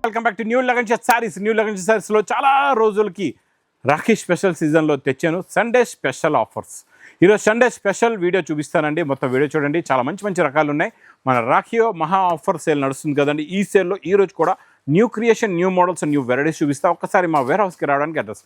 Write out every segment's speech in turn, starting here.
Welcome back to new Lagan sarees. New Lagan సారీస్లో చాలా రోజులకి రాఖీ స్పెషల్ సీజన్లో తెచ్చాను సండే స్పెషల్ ఆఫర్స్. ఈరోజు సండే స్పెషల్ వీడియో చూపిస్తానండి. మొత్తం వీడియో చూడండి, చాలా మంచి మంచి రకాలు ఉన్నాయి. మన రాఖీ మహా ఆఫర్ సేల్ నడుస్తుంది కదండి. ఈ సేల్లో ఈరోజు కూడా new creation, new models, new varieties చూపిస్తా. ఒక్కసారి మా వేర్ హౌస్కి రావడానికి address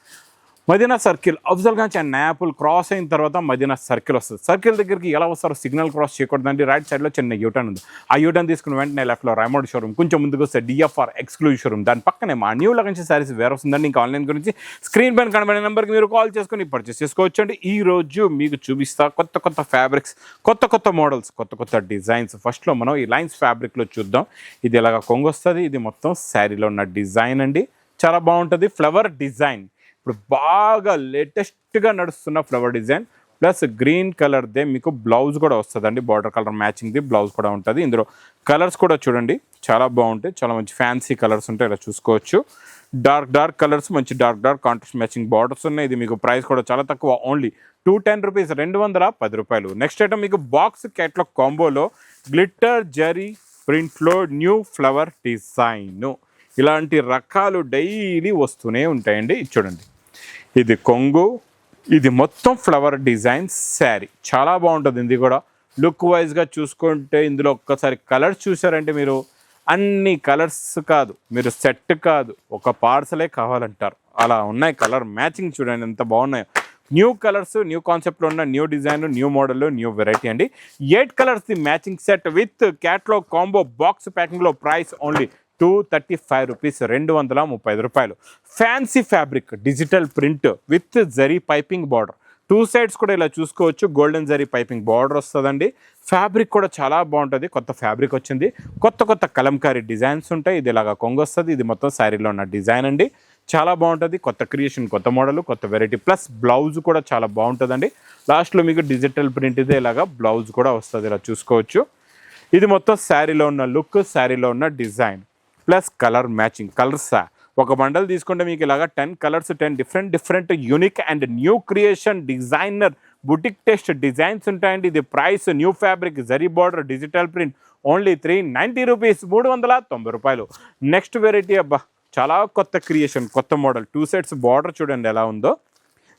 Madina circle, Afzalgunj and Nayapul cross అయిన తర్వాత మదీనా సర్కిల్ వస్తుంది. సర్కిల్ దగ్గరికి ఎలా వస్తారో సిగ్నల్ క్రాస్ చేయకూడదండి. రైట్ సైడ్లో చిన్న యూటర్న్ ఉంది. ఆ యూటర్న్ తీసుకుని వెంటనే లెఫ్ట్లో రైమోడ్ షోరూమ్, కొంచెం ముందుకు వస్తే డిఎఫ్ఆర్ ఎక్స్క్లూజివ్ షోరూమ్, దాని పక్కనే మా న్యూ లగన్ సారీస్ వేర్ వస్తుందండి. ఇంకా ఆన్లైన్ గురించి స్క్రీన్ పైన కనబడే నెంబర్కి మీరు కాల్ చేసుకొని పర్చేస్ చేసుకోవచ్చు అండి. ఈ రోజు మీకు చూపిస్తా కొత్త కొత్త ఫ్యాబ్రిక్స్, కొత్త కొత్త మోడల్స్, కొత్త కొత్త డిజైన్స్. ఫస్ట్లో మనం ఈ లైన్స్ ఫ్యాబ్రిక్లో చూద్దాం. ఇది ఇలాగ కొంగు వస్తుంది. ఇది మొత్తం శారీలో ఉన్న డిజైన్ అండి, చాలా బాగుంటుంది. ఫ్లవర్ డిజైన్ ఇప్పుడు బాగా లేటెస్ట్గా నడుస్తున్న ఫ్లవర్ డిజైన్, ప్లస్ గ్రీన్ కలర్దే మీకు బ్లౌజ్ కూడా వస్తుందండి. బార్డర్ కలర్ మ్యాచింగ్ది బ్లౌజ్ కూడా ఉంటుంది. ఇందులో కలర్స్ కూడా చూడండి చాలా బాగుంటాయి. చాలా మంచి ఫ్యాన్సీ కలర్స్ ఉంటాయి, ఇలా చూసుకోవచ్చు. డార్క్ కలర్స్, మంచి డార్క్ కాంట్రాస్ట్ మ్యాచింగ్ బార్డర్స్ ఉన్నాయి. ఇది మీకు ప్రైస్ కూడా చాలా తక్కువ, ఓన్లీ 210 రూపీస్, 210 రూపాయలు. నెక్స్ట్ ఐటమ్ మీకు బాక్స్ క్యాట్లాగ్ కాంబోలో గ్లిట్టర్ జరీ ప్రింట్లో న్యూ ఫ్లవర్ డిజైన్. ఇలాంటి రకాలు డైలీ వస్తూనే ఉంటాయండి. ఇది చూడండి, ఇది కొంగు, ఇది మొత్తం ఫ్లవర్ డిజైన్ శారీ, చాలా బాగుంటుంది. ఇది కూడా లుక్ వైజ్గా చూసుకుంటే ఇందులో ఒక్కసారి కలర్స్ చూసారంటే మీరు అన్ని కలర్స్ కాదు, మీరు సెట్ కాదు, ఒక పార్సలే కావాలంటారు. అలా ఉన్నాయి కలర్ మ్యాచింగ్. చూడండి ఎంత బాగున్నాయో. న్యూ కలర్స్, న్యూ కాన్సెప్ట్లో ఉన్న new design, new model, new variety అండి. 8 colours the matching set with catalogue combo box ప్యాకింగ్లో ప్రైస్ ఓన్లీ 235 రూపీస్, 230 రూపాయలు. Fancy fabric digital print with zari piping border, 2 sides కూడా ఇలా చూసుకోవచ్చు. గోల్డెన్ జరీ పైపింగ్ బార్డర్ వస్తుందండి. Fabric కూడా చాలా బాగుంటుంది. కొత్త ఫ్యాబ్రిక్ వచ్చింది, కొత్త కొత్త కలంకారీ డిజైన్స్ ఉంటాయి. ఇది ఇలాగా కొంగు వస్తుంది. ఇది మొత్తం శారీలో ఉన్న డిజైన్ అండి, చాలా బాగుంటుంది. కొత్త క్రియేషన్, కొత్త మోడల్, కొత్త వెరైటీ, ప్లస్ బ్లౌజ్ కూడా చాలా బాగుంటుందండి. లాస్ట్లో మీకు డిజిటల్ ప్రింట్ ఇదే ఇలాగా బ్లౌజ్ కూడా వస్తుంది, ఇలా చూసుకోవచ్చు. ఇది మొత్తం శారీలో ఉన్న లుక్, శారీలో ఉన్న design, plus colour matching. Colours ఒక బండల్ తీసుకుంటే మీకు ఇలాగా 10 colours, 10 different unique and new creation designer boutique test designs ఉంటాయండి. ఇది price new fabric zari border digital print only 390 rupees, 390 రూపాయలు. నెక్స్ట్ వెరైటీ అబ్బా చాలా కొత్త క్రియేషన్, కొత్త మోడల్. 2 సైడ్స్ బార్డర్ చూడండి ఎలా ఉందో.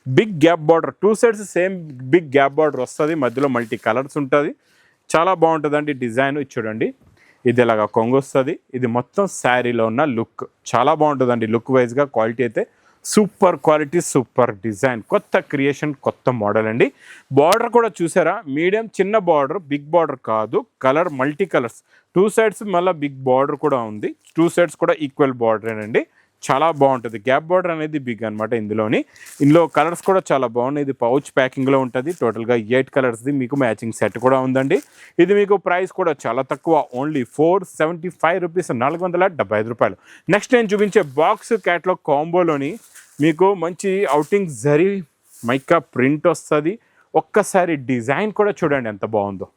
Big gap border, 2 sides same big gap border వస్తుంది. మధ్యలో మల్టీ కలర్స్ ఉంటుంది, చాలా బాగుంటుందండి డిజైన్. చూడండి, ఇది ఇలాగా కొంగు వస్తుంది. ఇది మొత్తం శారీలో ఉన్న లుక్ చాలా బాగుంటుందండి. లుక్ వైజ్గా క్వాలిటీ అయితే సూపర్ క్వాలిటీ, సూపర్ డిజైన్, కొత్త క్రియేషన్, కొత్త మోడల్ అండి. బార్డర్ కూడా చూసారా, మీడియం చిన్న బార్డర్, బిగ్ బార్డర్ కాదు. కలర్ మల్టీ కలర్స్, 2 సైడ్స్ మళ్ళీ బిగ్ బార్డర్ కూడా ఉంది. 2 సైడ్స్ కూడా ఈక్వల్ బార్డరేనండి, చాలా బాగుంటుంది. గ్యాప్ బార్డర్ అనేది బిగ్ అనమాట. ఇందులో కలర్స్ కూడా చాలా బాగున్నాయి. ఇది పౌచ్ ప్యాకింగ్లో ఉంటుంది. టోటల్గా 8 కలర్స్ది మీకు మ్యాచింగ్ సెట్ కూడా ఉందండి. ఇది మీకు ప్రైస్ కూడా చాలా తక్కువ, ఓన్లీ 475 రూపీస్, 475 రూపాయలు. నెక్స్ట్ నేను చూపించే బాక్స్ క్యాట్లాగ్ కాంబోలోని మీకు మంచి అవుటింగ్ జరీ మైకా ప్రింట్ వస్తుంది. ఒక్కసారి డిజైన్ కూడా చూడండి ఎంత బాగుందో.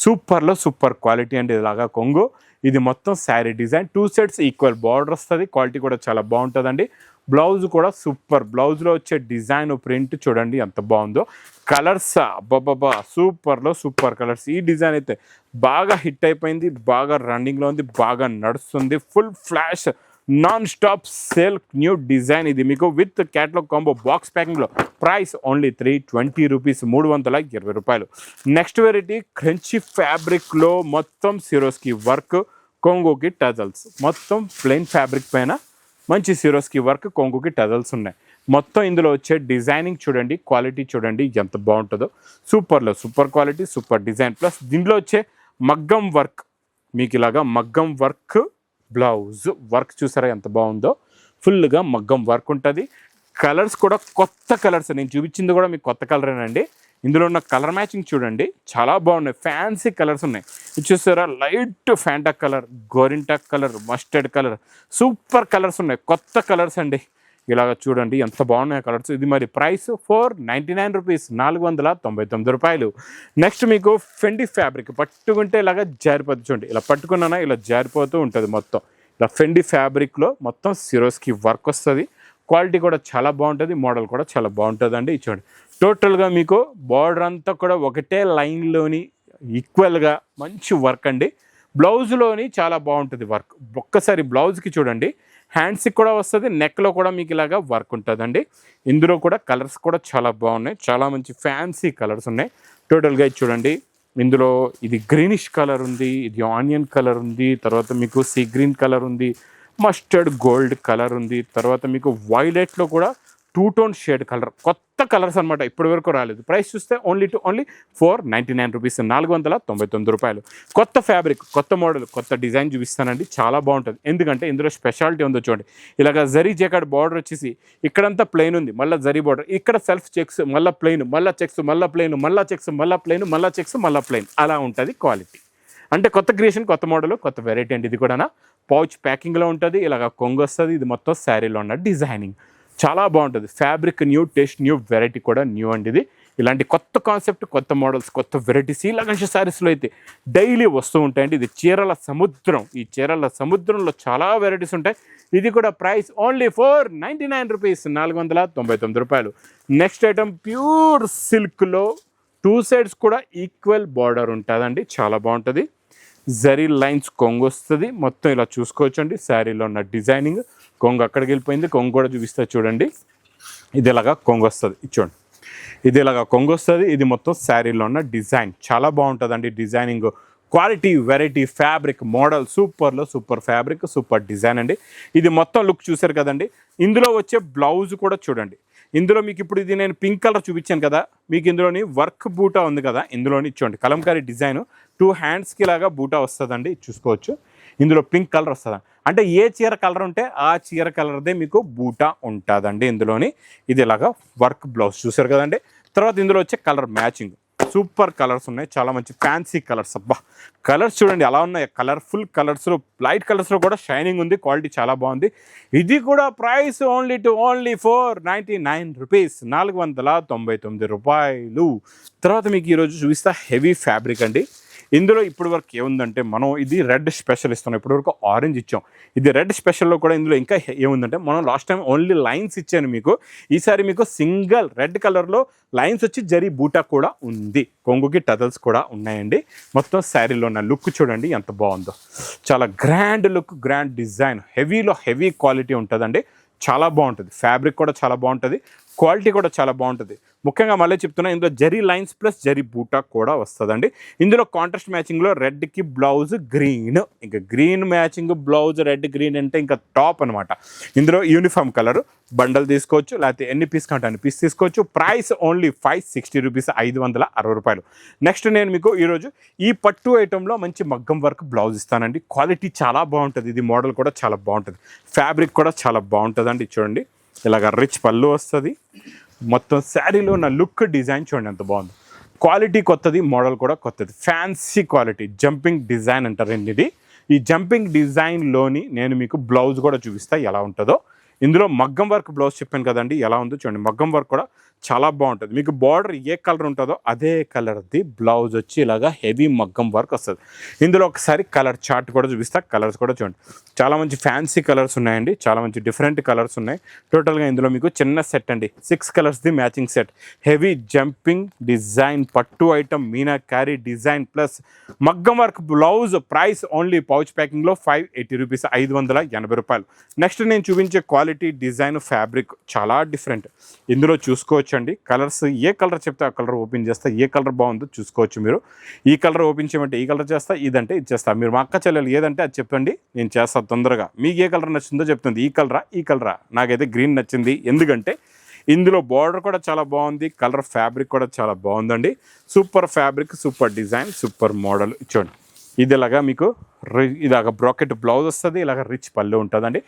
సూపర్లో సూపర్ క్వాలిటీ అండి. ఇలాగా కొంగు, ఇది మొత్తం sari design, 2 sides equal border వస్తుంది. క్వాలిటీ కూడా చాలా బాగుంటుందండి. బ్లౌజ్ కూడా సూపర్, బ్లౌజ్లో వచ్చే డిజైన్ ప్రింట్ చూడండి ఎంత బాగుందో. కలర్స్ అబ్బాబ్బా సూపర్లో సూపర్ కలర్స్. ఈ డిజైన్ అయితే బాగా హిట్ అయిపోయింది, బాగా రన్నింగ్లో ఉంది, బాగా నడుస్తుంది. Full flash non stop sale new design. ఇది మీకు విత్ క్యాట్లాగ్ కాంబో బాక్స్ ప్యాకింగ్లో ప్రైస్ ఓన్లీ 320 రూపీస్, 320 రూపాయలు. నెక్స్ట్ వెరైటీ క్రంచీ ఫ్యాబ్రిక్లో మొత్తం సిరోస్కి వర్క్, కొంగుకి టజల్స్, మొత్తం ప్లెయిన్ ఫ్యాబ్రిక్ పైన మంచి సిరోస్కి వర్క్, కొంగుకి టజల్స్ ఉన్నాయి. మొత్తం ఇందులో వచ్చే డిజైనింగ్ చూడండి, క్వాలిటీ చూడండి ఎంత బాగుంటుందో. సూపర్లో super quality, super design, plus దీనిలో వచ్చే మగ్గం వర్క్, మీకు ఇలాగా మగ్గం వర్క్ బ్లౌజ్ వర్క్ చూసారా ఎంత బాగుందో. ఫుల్గా మగ్గం వర్క్ ఉంటుంది. కలర్స్ కూడా కొత్త కలర్స్, నేను చూపించింది కూడా మీకు కొత్త కలరేనండి. ఇందులో ఉన్న కలర్ మ్యాచింగ్ చూడండి చాలా బాగున్నాయి. ఫ్యాన్సీ కలర్స్ ఉన్నాయి. ఇది చూసారా, లైట్ ఫ్యాంటా కలర్, గోరింటాక్ colour, mustard colour, super colours ఉన్నాయి. కొత్త కలర్స్ అండి. ఇలాగ చూడండి ఎంత బాగున్నాయి కలర్స్. ఇది మరి ప్రైస్ 499 రూపీస్, 499 రూపాయలు. నెక్స్ట్ మీకు ఫెండి ఫ్యాబ్రిక్, పట్టుకుంటే ఇలాగ జారిపోతుంది చూడండి. ఇలా పట్టుకున్నా ఇలా జారిపోతూ ఉంటుంది. మొత్తం ఇలా ఫెండి ఫ్యాబ్రిక్లో మొత్తం సిరోస్కి వర్క్ వస్తుంది. క్వాలిటీ కూడా చాలా బాగుంటుంది, మోడల్ కూడా చాలా బాగుంటుందండి. చూడండి, టోటల్గా మీకు బార్డర్ అంతా కూడా ఒకటే లైన్లోని ఈక్వల్గా మంచి వర్క్ అండి. బ్లౌజ్లోని చాలా బాగుంటుంది వర్క్. ఒక్కసారి బ్లౌజ్కి చూడండి, హ్యాండ్స్కి కూడా వస్తుంది, నెక్లో కూడా మీకు ఇలాగా వర్క్ ఉంటుందండి. ఇందులో కూడా కలర్స్ కూడా చాలా బాగున్నాయి, చాలా మంచి ఫ్యాన్సీ కలర్స్ ఉన్నాయి. టోటల్గా ఇది చూడండి, ఇందులో ఇది గ్రీనిష్ కలర్ ఉంది, ఇది ఆనియన్ కలర్ ఉంది, తర్వాత మీకు సీ గ్రీన్ కలర్ ఉంది, మస్టర్డ్ గోల్డ్ కలర్ ఉంది, తర్వాత మీకు వైలెట్లో కూడా 2 టోన్ షేడ్ కలర్, కొత్త కలర్స్ అనమాట, ఇప్పటి వరకు రాలేదు. ప్రైస్ చూస్తే ఓన్లీ 499 రూపీస్, 499 రూపాయలు. కొత్త ఫ్యాబ్రిక్, కొత్త మోడల్, కొత్త డిజైన్ చూపిస్తానండి, చాలా బాగుంటుంది. ఎందుకంటే ఇందులో స్పెషాలిటీ ఉందో చూడండి, ఇలాగ జరీ జకాట్ బార్డర్ వచ్చేసి ఇక్కడంతా ప్లెయిన్ ఉంది, మళ్ళీ జరీ బార్డర్, ఇక్కడ సెల్ఫ్ చెక్స్, మళ్ళీ ప్లెయిన్, మళ్ళీ చెక్స్, మళ్ళీ ప్లెయిన్, మళ్ళీ చెక్స్, మళ్ళీ ప్లెయిన్, మళ్ళీ చెక్స్, మళ్ళీ ప్లెయిన్, అలా ఉంటుంది క్వాలిటీ. అంటే కొత్త క్రియేషన్, కొత్త మోడల్, కొత్త వెరైటీ అండి. ఇది కూడా పౌచ్ ప్యాకింగ్లో ఉంటుంది, ఇలాగ కొంగు వస్తుంది. ఇది మొత్తం శారీలో ఉన్న డిజైనింగ్ చాలా బాగుంటుంది. Fabric new, taste new, variety కూడా న్యూ అండి. ఇది ఇలాంటి కొత్త కాన్సెప్ట్, కొత్త మోడల్స్, కొత్త వెరైటీస్ ఈ లగంష శారీస్లో అయితే డైలీ వస్తూ ఉంటాయండి. ఇది చీరల సముద్రం, ఈ చీరల సముద్రంలో చాలా వెరైటీస్ ఉంటాయి. ఇది కూడా ప్రైస్ ఓన్లీ 499 రూపీస్, 499 రూపాయలు. నెక్స్ట్ ఐటమ్ ప్యూర్ సిల్క్లో 2 సైడ్స్ కూడా ఈక్వల్ బార్డర్ ఉంటుందండి, చాలా బాగుంటుంది. జరీ లైన్స్ కొంగు వస్తుంది, మొత్తం ఇలా చూసుకోవచ్చండి. శారీలో ఉన్న డిజైనింగ్, కొంగు అక్కడికి వెళ్ళిపోయింది, కొంగు కూడా చూపిస్తుంది చూడండి. ఇది ఇలాగా కొంగు వస్తుంది, చూడండి, ఇది ఇలాగా కొంగు వస్తుంది. ఇది మొత్తం శారీలో ఉన్న డిజైన్ చాలా బాగుంటుందండి. Designing quality, variety, fabric, model సూపర్లో సూపర్ ఫ్యాబ్రిక్, సూపర్ డిజైన్ అండి. ఇది మొత్తం లుక్ చూసారు కదండి. ఇందులో వచ్చే బ్లౌజ్ కూడా చూడండి. ఇందులో మీకు ఇప్పుడు ఇది నేను పింక్ కలర్ చూపించాను కదా, మీకు ఇందులోని వర్క్ బూటా ఉంది కదా, ఇందులోని చూడండి కలంకారీ డిజైన్ 2 హ్యాండ్స్కి లాగా బూటా వస్తుందండి, చూసుకోవచ్చు. ఇందులో పింక్ కలర్ వస్తుంది, అంటే ఏ చీర కలర్ ఉంటే ఆ చీర కలర్దే మీకు బూటా ఉంటుందండి ఇందులోని. ఇది ఇలాగా వర్క్ బ్లౌజ్ చూసారు కదండి. తర్వాత ఇందులో వచ్చే కలర్ మ్యాచింగ్, సూపర్ కలర్స్ ఉన్నాయి, చాలా మంచి ఫ్యాన్సీ కలర్స్. అబ్బా కలర్స్ చూడండి ఎలా ఉన్నాయి, కలర్ఫుల్ కలర్స్లో, లైట్ కలర్స్లో కూడా షైనింగ్ ఉంది, క్వాలిటీ చాలా బాగుంది. ఇది కూడా ప్రైస్ ఓన్లీ 499 రూపీస్, 499 రూపాయలు. తర్వాత మీకు ఈరోజు చూపిస్తా హెవీ ఫ్యాబ్రిక్ అండి. ఇందులో ఇప్పటి వరకు ఏముందంటే మనం ఇది రెడ్ స్పెషల్ ఇస్తున్నాం, ఇప్పటి వరకు ఆరెంజ్ ఇచ్చాం. ఇది రెడ్ స్పెషల్లో కూడా ఇందులో ఇంకా ఏముందంటే, మనం లాస్ట్ టైం ఓన్లీ లైన్స్ ఇచ్చాను మీకు, ఈసారి మీకు సింగిల్ రెడ్ కలర్లో లైన్స్ వచ్చి జరీ బూటా కూడా ఉంది, కొంగుకి టజల్స్ కూడా ఉన్నాయండి. మొత్తం శారీలో ఉన్న లుక్ చూడండి ఎంత బాగుందో, చాలా గ్రాండ్ లుక్, గ్రాండ్ డిజైన్, హెవీలో హెవీ క్వాలిటీ ఉంటుందండి, చాలా బాగుంటుంది. ఫ్యాబ్రిక్ కూడా చాలా బాగుంటుంది, క్వాలిటీ కూడా చాలా బాగుంటుంది. ముఖ్యంగా మళ్ళీ చెప్తున్నా, ఇందులో జరీ లైన్స్ ప్లస్ జరీ బూటా కూడా వస్తుందండి. ఇందులో కాంట్రాస్ట్ మ్యాచింగ్లో రెడ్కి బ్లౌజ్ గ్రీన్, ఇంకా green matching blouse red green అంటే ఇంకా టాప్ అనమాట. ఇందులో యూనిఫామ్ కలర్ బండల్ తీసుకోవచ్చు, లేకపోతే ఎన్ని పీస్ కంటే అన్ని పీస్ తీసుకోవచ్చు. ప్రైస్ ఓన్లీ 560 రూపీస్, 560 రూపాయలు. నెక్స్ట్ నేను మీకు ఈరోజు ఈ పట్టు ఐటెంలో మంచి మగ్గం వర్క్ బ్లౌజ్ ఇస్తానండి, క్వాలిటీ చాలా బాగుంటుంది. ఇది మోడల్ కూడా చాలా బాగుంటుంది, ఫ్యాబ్రిక్ కూడా చాలా బాగుంటుందండి. చూడండి ఇలాగ రిచ్ పళ్ళు వస్తుంది, మొత్తం శారీలో ఉన్న లుక్, డిజైన్ చూడండి ఎంత బాగుంది, క్వాలిటీ కొత్తది, మోడల్ కూడా కొత్తది, ఫ్యాన్సీ క్వాలిటీ, జంపింగ్ డిజైన్ అంటారండి ఇది. ఈ జంపింగ్ డిజైన్లోని నేను మీకు బ్లౌజ్ కూడా చూపిస్తా ఎలా ఉంటుందో. ఇందులో మగ్గం వర్క్ బ్లౌజ్ చెప్పాను కదండి, ఎలా ఉందో చూడండి. మగ్గం వర్క్ కూడా చాలా బాగుంటుంది, మీకు బార్డర్ ఏ కలర్ ఉంటుందో అదే కలర్ది బ్లౌజ్ వచ్చి ఇలాగా హెవీ మగ్గం వర్క్ వస్తుంది. ఇందులో ఒకసారి కలర్ చార్ట్ కూడా చూపిస్తా, కలర్స్ కూడా చూడండి, చాలా మంచి ఫ్యాన్సీ కలర్స్ ఉన్నాయండి, చాలా మంచి డిఫరెంట్ కలర్స్ ఉన్నాయి. టోటల్గా ఇందులో మీకు చిన్న సెట్ అండి, 6 కలర్స్ది matching set, heavy jumping design పట్టు item, meenakari design plus మగ్గం work blouse. Price only pouch ప్యాకింగ్లో 580 రూపీస్, 580 రూపాయలు. నెక్స్ట్ నేను చూపించే క్వాలిటీ, డిజైన్, ఫ్యాబ్రిక్ చాలా డిఫరెంట్. ఇందులో చూసుకోవచ్చు అండి, కలర్స్ ఏ కలర్ చెప్తే ఆ కలర్ ఓపెన్ చేస్తా, ఏ కలర్ బాగుందో చూసుకోవచ్చు మీరు. ఈ కలర్ ఓపెన్ చేయమంటే ఈ కలర్ చేస్తా, ఇదంటే ఇది చేస్తా. మీరు మా అక్క చెల్లెలు ఏదంటే అది చెప్పండి, నేను చేస్తాను తొందరగా. మీకు ఏ కలర్ నచ్చిందో చెప్తుంది, ఈ కలరా ఈ కలరా. నాకైతే గ్రీన్ నచ్చింది, ఎందుకంటే ఇందులో బార్డర్ కూడా చాలా బాగుంది, కలర్ ఫ్యాబ్రిక్ కూడా చాలా బాగుందండి. Super fabric, super design, super model. చూడండి ఇది ఇలాగా మీకు ఇలాగ బ్రాకెట్ బ్లౌజ్ వస్తుంది, ఇలాగ రిచ్ పళ్ళు ఉంటుందండి.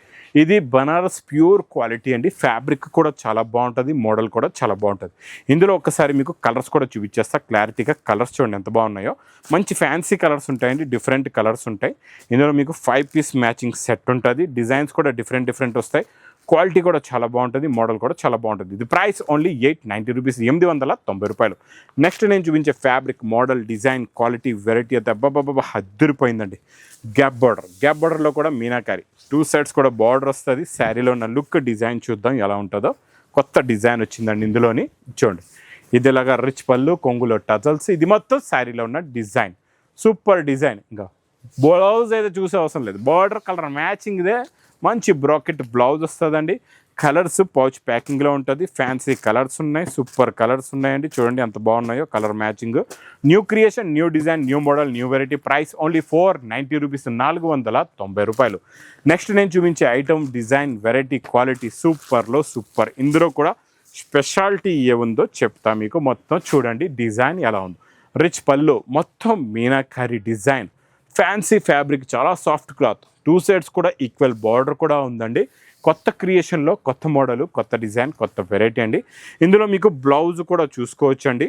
ఇది బనారస్ ప్యూర్ క్వాలిటీ అండి, ఫ్యాబ్రిక్ కూడా చాలా బాగుంటుంది, మోడల్ కూడా చాలా బాగుంటుంది. ఇందులో ఒకసారి మీకు కలర్స్ కూడా చూపించేస్తా క్లారిటీగా. కలర్స్ చూడండి ఎంత బాగున్నాయో, మంచి ఫ్యాన్సీ కలర్స్ ఉంటాయండి, డిఫరెంట్ కలర్స్ ఉంటాయి. ఇందులో మీకు 5 పీస్ మ్యాచింగ్ సెట్ ఉంటుంది, డిజైన్స్ కూడా డిఫరెంట్ వస్తాయి, క్వాలిటీ కూడా చాలా బాగుంటుంది, మోడల్ కూడా చాలా బాగుంటుంది. ఇది ప్రైస్ ఓన్లీ 890 రూపీస్, 890 రూపాయలు. నెక్స్ట్ నేను చూపించే fabric, model, design, quality, variety అయితే అబ్బాబ్బాబ్బా హద్దురిపోయిందండి. గ్యాప్ బార్డర్లో కూడా మీనాకారి 2 సైడ్స్ కూడా బార్డర్ వస్తుంది. శారీలో ఉన్న లుక్, డిజైన్ చూద్దాం ఎలా ఉంటుందో. కొత్త డిజైన్ వచ్చిందండి ఇందులోని, చూడండి ఇది ఇలాగా రిచ్ పళ్ళు, కొంగులో టజల్స్. ఇది మొత్తం శారీలో ఉన్న డిజైన్, సూపర్ డిజైన్. ఇంకా బ్లౌజ్ అయితే చూసే అవసరం లేదు, బార్డర్ కలర్ మ్యాచింగ్ ఇదే, మంచి బ్రాకెట్ బ్లౌజ్ వస్తుందండి. కలర్స్ పౌచ్ ప్యాకింగ్లో ఉంటుంది, ఫ్యాన్సీ కలర్స్ ఉన్నాయి, సూపర్ కలర్స్ ఉన్నాయండి. చూడండి ఎంత బాగున్నాయో colour matching. New creation, new design, new model, new variety. Price only 490 rupees, 490 రూపాయలు. నెక్స్ట్ నేను చూపించే ఐటమ్ డిజైన్ వెరైటీ క్వాలిటీ సూపర్లో సూపర్. ఇందులో కూడా స్పెషాలిటీ ఏముందో చెప్తా మీకు. మొత్తం చూడండి డిజైన్ ఎలా ఉందో. రిచ్ పళ్ళు, మొత్తం మీనాకారి డిజైన్, ఫ్యాన్సీ ఫ్యాబ్రిక్, చాలా సాఫ్ట్ క్లాత్. 2 సైడ్స్ కూడా ఈక్వల్ బార్డర్ కూడా ఉందండి. కొత్త క్రియేషన్లో కొత్త మోడలు, కొత్త డిజైన్, కొత్త వెరైటీ అండి. ఇందులో మీకు బ్లౌజ్ కూడా చూసుకోవచ్చు అండి.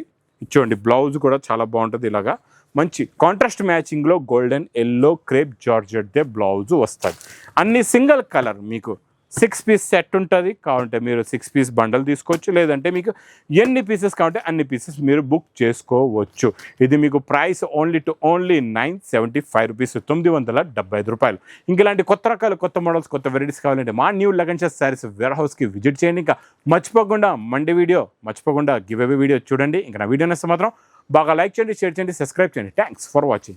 చూడండి బ్లౌజ్ కూడా చాలా బాగుంటుంది. ఇలాగా మంచి కాంట్రాస్ట్ మ్యాచింగ్లో గోల్డెన్ ఎల్లో క్రేప్ జార్జెట్దే బ్లౌజ్ వస్తుంది. అన్ని సింగిల్ కలర్, మీకు 6 పీస్ సెట్ ఉంటుంది. కావాలంటే మీరు 6 పీస్ బండల్ తీసుకోవచ్చు, లేదంటే మీకు ఎన్ని పీసెస్ కావాలంటే అన్ని పీసెస్ మీరు బుక్ చేసుకోవచ్చు. ఇది మీకు ప్రైస్ ఓన్లీ 975 రూపీస్, 975 రూపాయలు. ఇంక ఇలాంటి కొత్త రకాలు, కొత్త మోడల్స్, కొత్త వెరైటీస్ కావాలంటే మా న్యూ లగన్షస్ శారీస్ వేర్ హౌస్కి విజిట్ చేయండి. ఇంకా మర్చిపోకుండా మండే వీడియో, మర్చిపోకుండా గివ్ అవే వీడియో చూడండి. ఇంకా నా వీడియో నచ్చితే మాత్రం బాగా లైక్ చేయండి, షేర్ చేయండి, సబ్స్క్రైబ్ చేయండి. Thanks for watching.